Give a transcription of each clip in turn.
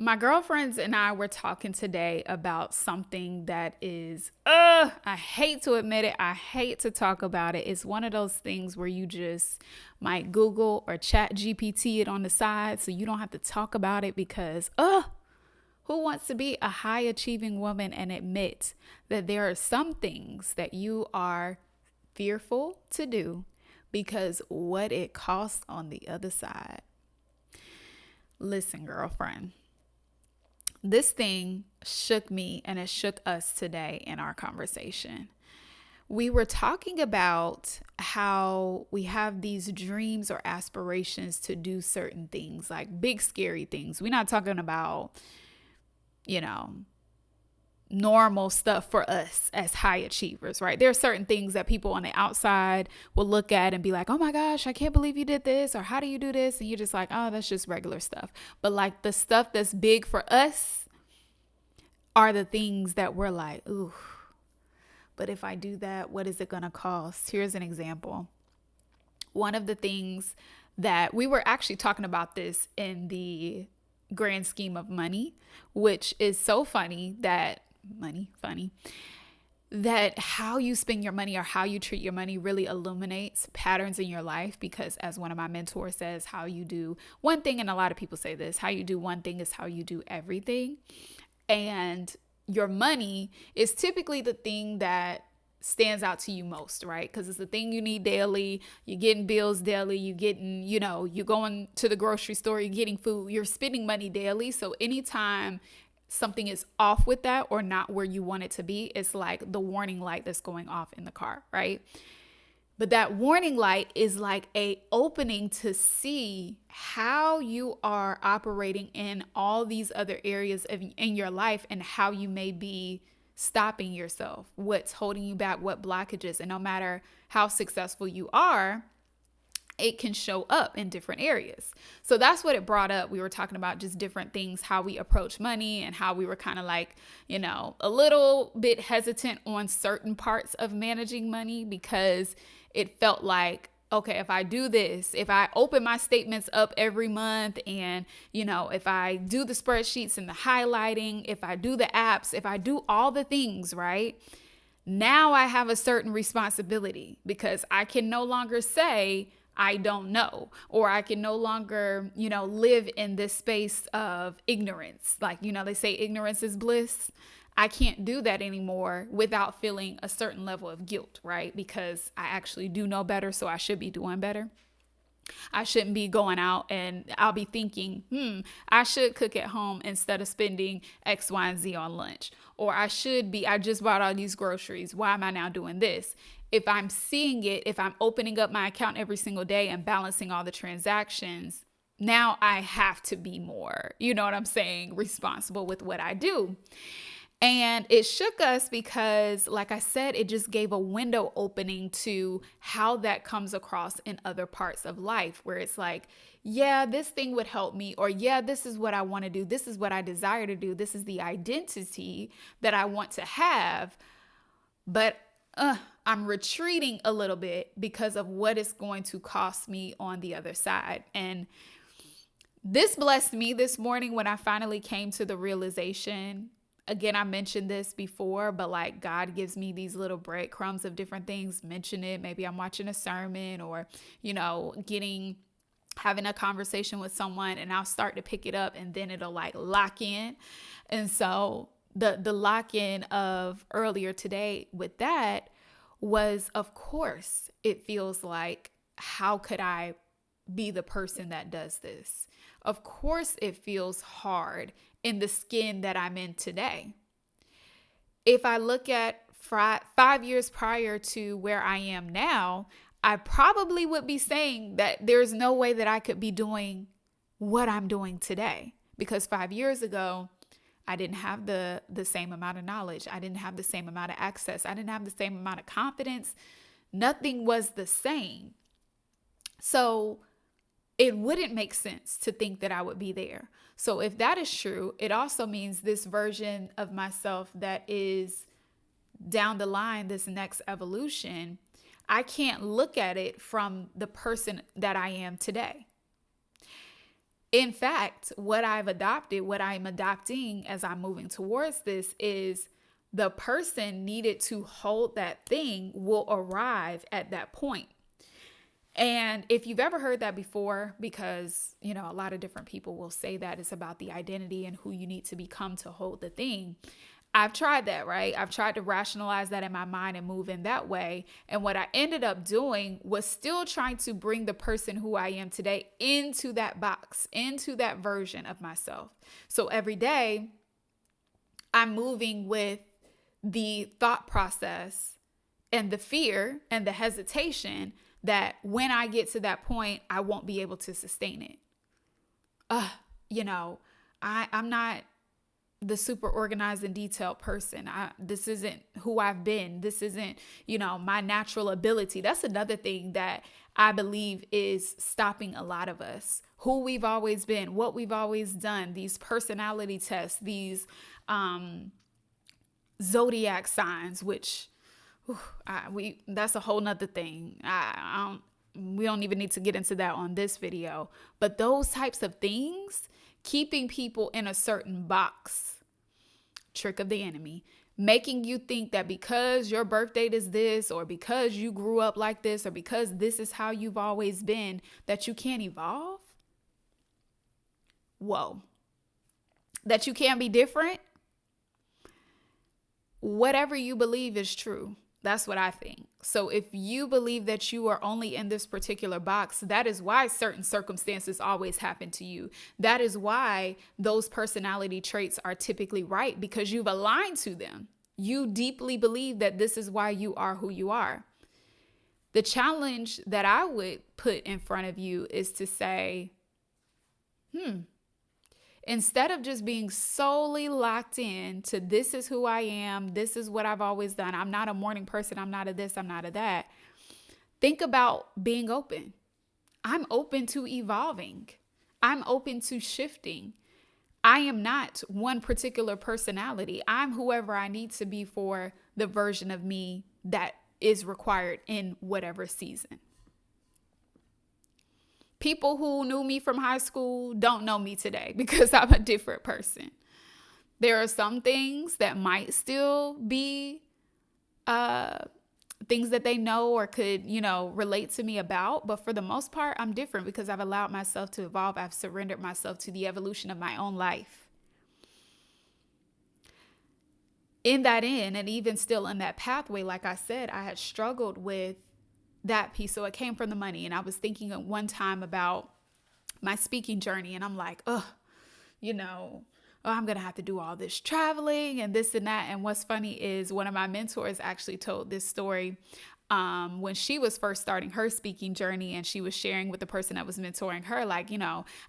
My girlfriends and I were talking today about something that is, I hate to admit it. I hate to talk about it. It's one of those things where you just might Google or chat GPT it on the side so you don't have to talk about it because, who wants to be a high achieving woman and admit that there are some things that you are fearful to do because what it costs on the other side? Listen, girlfriend. This thing shook me and it shook us today in our conversation. We were talking about how we have these dreams or aspirations to do certain things, like big, scary things. We're not talking about, you know, normal stuff for us as high achievers, right? There are certain things that people on the outside will look at and be like, oh my gosh, I can't believe you did this, or how do you do this? And you're just like, oh, that's just regular stuff. But like the stuff that's big for us are the things that we're like, ooh, but if I do that, what is it going to cost? Here's an example. One of the things that we were actually talking about this in the grand scheme of money, which is so funny that that how you spend your money or how you treat your money really illuminates patterns in your life. Because as one of my mentors says, how you do one thing, and a lot of people say this, how you do one thing is how you do everything. And your money is typically the thing that stands out to you most, right? Because it's the thing you need daily. You're getting bills daily. You're getting, you're going to the grocery store, you're getting food, you're spending money daily. So anytime something is off with that or not where you want it to be, it's like the warning light that's going off in the car, right? But that warning light is like a opening to see how you are operating in all these other areas in your life and how you may be stopping yourself, what's holding you back, what blockages. And no matter how successful you are, it can show up in different areas. So that's what it brought up. We were talking about just different things, how we approach money and how we were kind of like, a little bit hesitant on certain parts of managing money because it felt like, okay, if I do this, if I open my statements up every month and, if I do the spreadsheets and the highlighting, if I do the apps, if I do all the things, right? Now I have a certain responsibility because I can no longer say, I don't know, or I can no longer, live in this space of ignorance. Like, they say ignorance is bliss. I can't do that anymore without feeling a certain level of guilt, right? Because I actually do know better, so I should be doing better. I shouldn't be going out and I'll be thinking, I should cook at home instead of spending X, Y, and Z on lunch. Or I just bought all these groceries. Why am I now doing this? If I'm seeing it, if I'm opening up my account every single day and balancing all the transactions, now I have to be more, responsible with what I do. And it shook us because, like I said, it just gave a window opening to how that comes across in other parts of life where it's like, yeah, this thing would help me, or yeah, this is what I want to do. This is what I desire to do. This is the identity that I want to have. But I'm retreating a little bit because of what it's going to cost me on the other side. And this blessed me this morning when I finally came to the realization. Again, I mentioned this before, but like God gives me these little breadcrumbs of different things. Mention it. Maybe I'm watching a sermon or, having a conversation with someone and I'll start to pick it up and then it'll like lock in. And so the lock in of earlier today with that was, of course, it feels like, how could I be the person that does this? Of course, it feels hard in the skin that I'm in today. If I look at 5 years prior to where I am now, I probably would be saying that there's no way that I could be doing what I'm doing today. Because 5 years ago, I didn't have the same amount of knowledge. I didn't have the same amount of access. I didn't have the same amount of confidence. Nothing was the same. So it wouldn't make sense to think that I would be there. So if that is true, it also means this version of myself that is down the line, this next evolution, I can't look at it from the person that I am today. In fact, what I'm adopting as I'm moving towards this is the person needed to hold that thing will arrive at that point. And if you've ever heard that before, because, a lot of different people will say that it's about the identity and who you need to become to hold the thing. I've tried that, right? I've tried to rationalize that in my mind and move in that way. And what I ended up doing was still trying to bring the person who I am today into that box, into that version of myself. So every day I'm moving with the thought process and the fear and the hesitation that when I get to that point, I won't be able to sustain it. I'm not the super organized and detailed person. This isn't who I've been. This isn't, my natural ability. That's another thing that I believe is stopping a lot of us. Who we've always been, what we've always done, these personality tests, these zodiac signs, which that's a whole nother thing. We don't even need to get into that on this video, but those types of things, keeping people in a certain box, trick of the enemy, making you think that because your birth date is this, or because you grew up like this, or because this is how you've always been, that you can't evolve. Whoa. That you can't be different. Whatever you believe is true. That's what I think. So if you believe that you are only in this particular box, that is why certain circumstances always happen to you. That is why those personality traits are typically right, because you've aligned to them. You deeply believe that this is why you are who you are. The challenge that I would put in front of you is to say, instead of just being solely locked in to this is who I am, this is what I've always done, I'm not a morning person, I'm not a this, I'm not a that. Think about being open. I'm open to evolving. I'm open to shifting. I am not one particular personality. I'm whoever I need to be for the version of me that is required in whatever season. People who knew me from high school don't know me today because I'm a different person. There are some things that might still be things that they know or could, relate to me about. But for the most part, I'm different because I've allowed myself to evolve. I've surrendered myself to the evolution of my own life. In that and even still in that pathway, like I said, I had struggled with that piece. So it came from the money. And I was thinking at one time about my speaking journey. And I'm like, I'm going to have to do all this traveling and this and that. And what's funny is one of my mentors actually told this story when she was first starting her speaking journey, and she was sharing with the person that was mentoring her, like,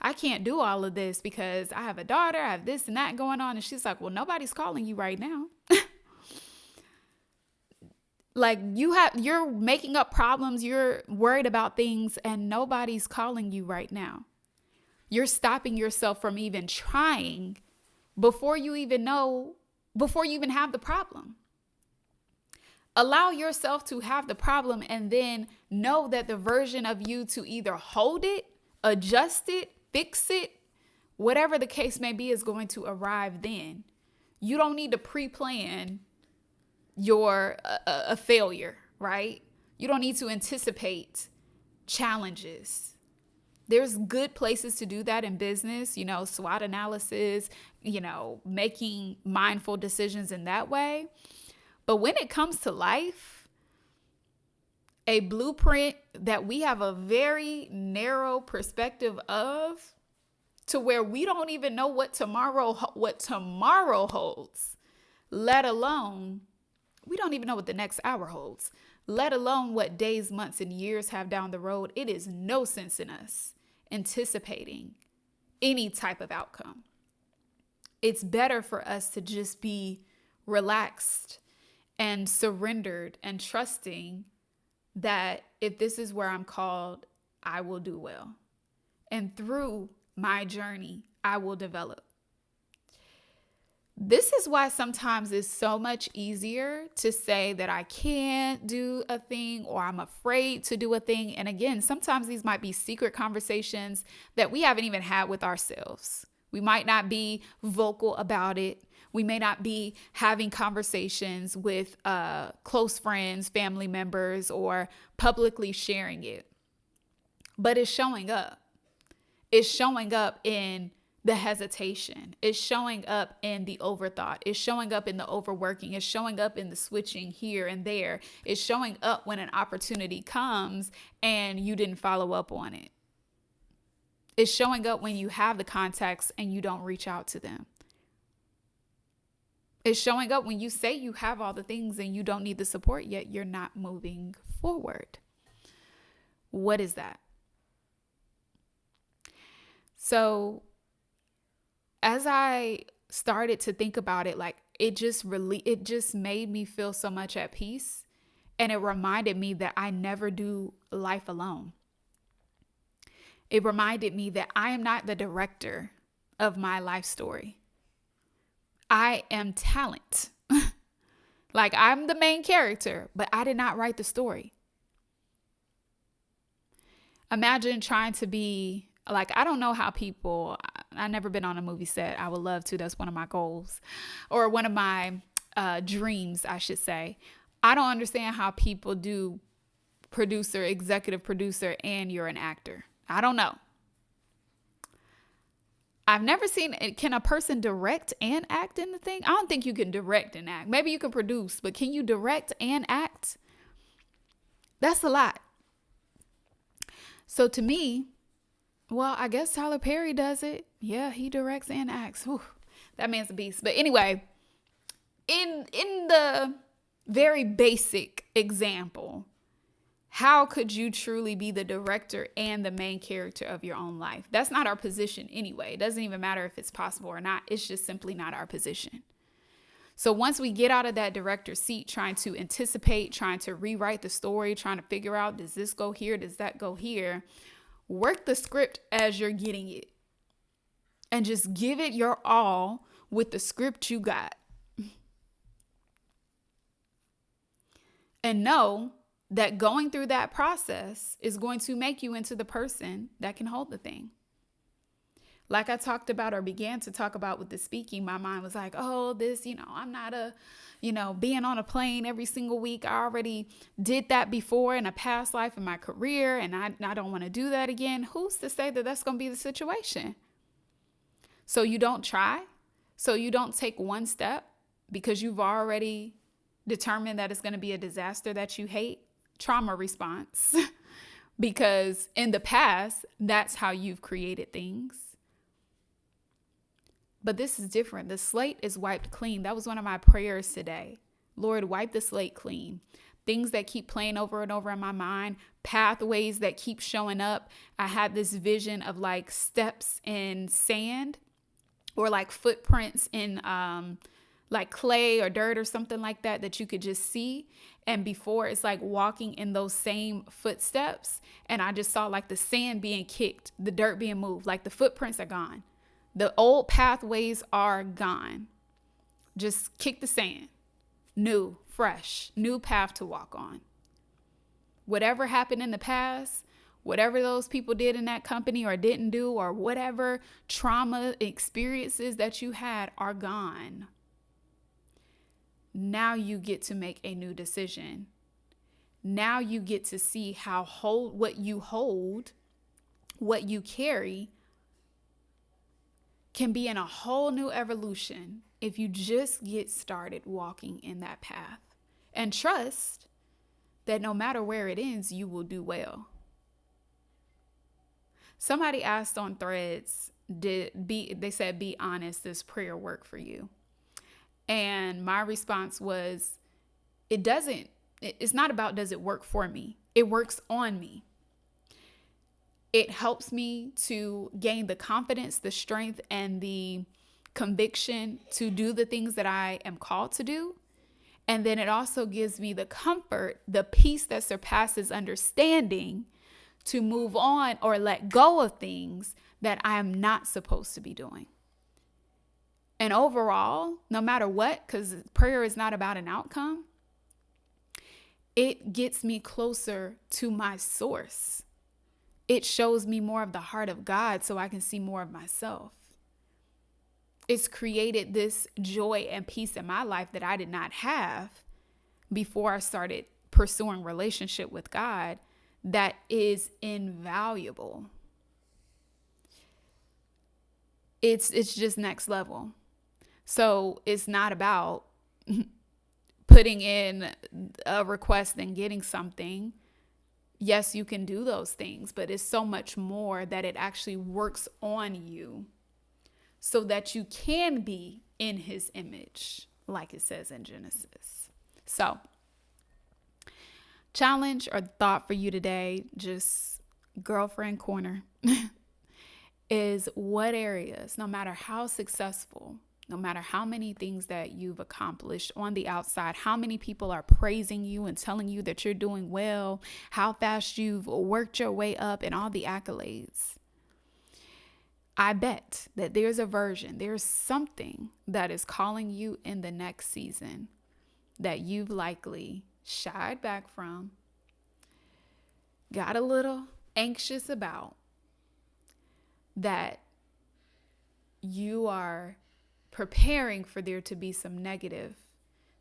I can't do all of this because I have a daughter, I have this and that going on. And she's like, well, nobody's calling you right now. Like you're making up problems, you're worried about things, and nobody's calling you right now. You're stopping yourself from even trying before you even have the problem. Allow yourself to have the problem and then know that the version of you to either hold it, adjust it, fix it, whatever the case may be, is going to arrive then. You don't need to pre-plan your a failure, right? You don't need to anticipate challenges. There's good places to do that in business, SWOT analysis, making mindful decisions in that way. But when it comes to life, a blueprint that we have a very narrow perspective of, to where we don't even know what tomorrow holds, let alone we don't even know what the next hour holds, let alone what days, months, and years have down the road. It is no sense in us anticipating any type of outcome. It's better for us to just be relaxed and surrendered and trusting that if this is where I'm called, I will do well. And through my journey, I will develop. This is why sometimes it's so much easier to say that I can't do a thing or I'm afraid to do a thing. And again, sometimes these might be secret conversations that we haven't even had with ourselves. We might not be vocal about it. We may not be having conversations with close friends, family members, or publicly sharing it. But it's showing up. It's showing up in the hesitation. It's showing up in the overthought. It's showing up in the overworking. It's showing up in the switching here and there. It's showing up when an opportunity comes and you didn't follow up on it. It's showing up when you have the contacts and you don't reach out to them. It's showing up when you say you have all the things and you don't need the support, yet you're not moving forward. What is that? So as I started to think about it, like it just made me feel so much at peace. And it reminded me that I never do life alone. It reminded me that I am not the director of my life story. I am talent. Like I'm the main character, but I did not write the story. Imagine trying to be like, I don't know how people, I've never been on a movie set. I would love to. That's one of my goals, or one of my dreams, I should say. I don't understand how people do producer, executive producer, and you're an actor. I don't know. I've never seen it. Can a person direct and act in the thing? I don't think you can direct and act. Maybe you can produce, but can you direct and act? That's a lot. So to me, well, I guess Tyler Perry does it. Yeah, he directs and acts. Whew, that man's a beast. But anyway, in the very basic example, how could you truly be the director and the main character of your own life? That's not our position anyway. It doesn't even matter if it's possible or not. It's just simply not our position. So once we get out of that director seat, trying to anticipate, trying to rewrite the story, trying to figure out, does this go here? Does that go here? Work the script as you're getting it. And just give it your all with the script you got. And know that going through that process is going to make you into the person that can hold the thing. Like I talked about or began to talk about with the speaking, my mind was like, oh, this, I'm not being on a plane every single week. I already did that before in a past life in my career, and I don't want to do that again. Who's to say that that's going to be the situation? So you don't try. So you don't take one step because you've already determined that it's going to be a disaster that you hate. Trauma response. Because in the past, that's how you've created things. But this is different. The slate is wiped clean. That was one of my prayers today. Lord, wipe the slate clean. Things that keep playing over and over in my mind, pathways that keep showing up. I had this vision of like steps in sand or like footprints in like clay or dirt or something like that you could just see. And before, it's like walking in those same footsteps. And I just saw like the sand being kicked, the dirt being moved, like the footprints are gone. The old pathways are gone. Just kick the sand. New, fresh, new path to walk on. Whatever happened in the past, whatever those people did in that company or didn't do, or whatever trauma experiences that you had are gone. Now you get to make a new decision. Now you get to see how what you hold, what you carry, can be in a whole new evolution if you just get started walking in that path. And trust that no matter where it ends, you will do well. Somebody asked on Threads, they said, be honest, does prayer work for you? And my response was, it's not about does it work for me? It works on me. It helps me to gain the confidence, the strength, and the conviction to do the things that I am called to do. And then it also gives me the comfort, the peace that surpasses understanding to move on or let go of things that I am not supposed to be doing. And overall, no matter what, because prayer is not about an outcome, it gets me closer to my source. It shows me more of the heart of God so I can see more of myself. It's created this joy and peace in my life that I did not have before I started pursuing relationship with God that is invaluable. It's just next level. So it's not about putting in a request and getting something. Yes, you can do those things, but it's so much more that it actually works on you so that you can be in his image, like it says in Genesis. So, challenge or thought for you today, just girlfriend corner, is what areas, no matter how successful, no matter how many things that you've accomplished on the outside, how many people are praising you and telling you that you're doing well, how fast you've worked your way up and all the accolades, I bet that there's something that is calling you in the next season that you've likely shied back from, got a little anxious about, that you are preparing for there to be some negative,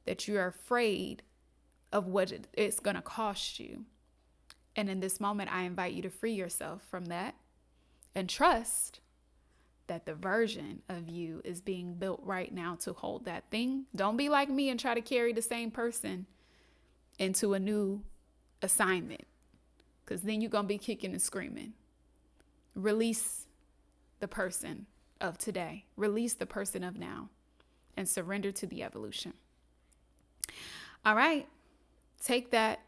that you're afraid of what it's going to cost you. And in this moment, I invite you to free yourself from that and trust that the version of you is being built right now to hold that thing. Don't be like me and try to carry the same person into a new assignment, because then you're going to be kicking and screaming. Release the person of today. Release the person of now and surrender to the evolution. All right. Take that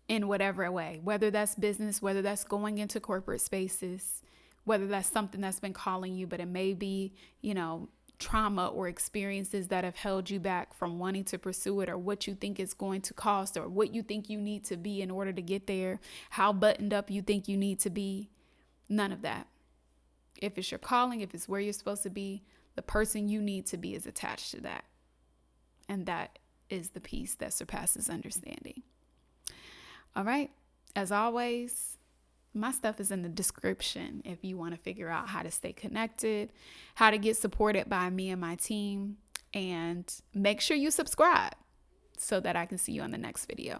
in whatever way, whether that's business, whether that's going into corporate spaces, whether that's something that's been calling you, but it may be, trauma or experiences that have held you back from wanting to pursue it, or what you think it's going to cost, or what you think you need to be in order to get there, how buttoned up you think you need to be. None of that. If it's your calling, if it's where you're supposed to be, the person you need to be is attached to that. And that is the peace that surpasses understanding. All right. As always, my stuff is in the description if you want to figure out how to stay connected, how to get supported by me and my team, and make sure you subscribe so that I can see you on the next video.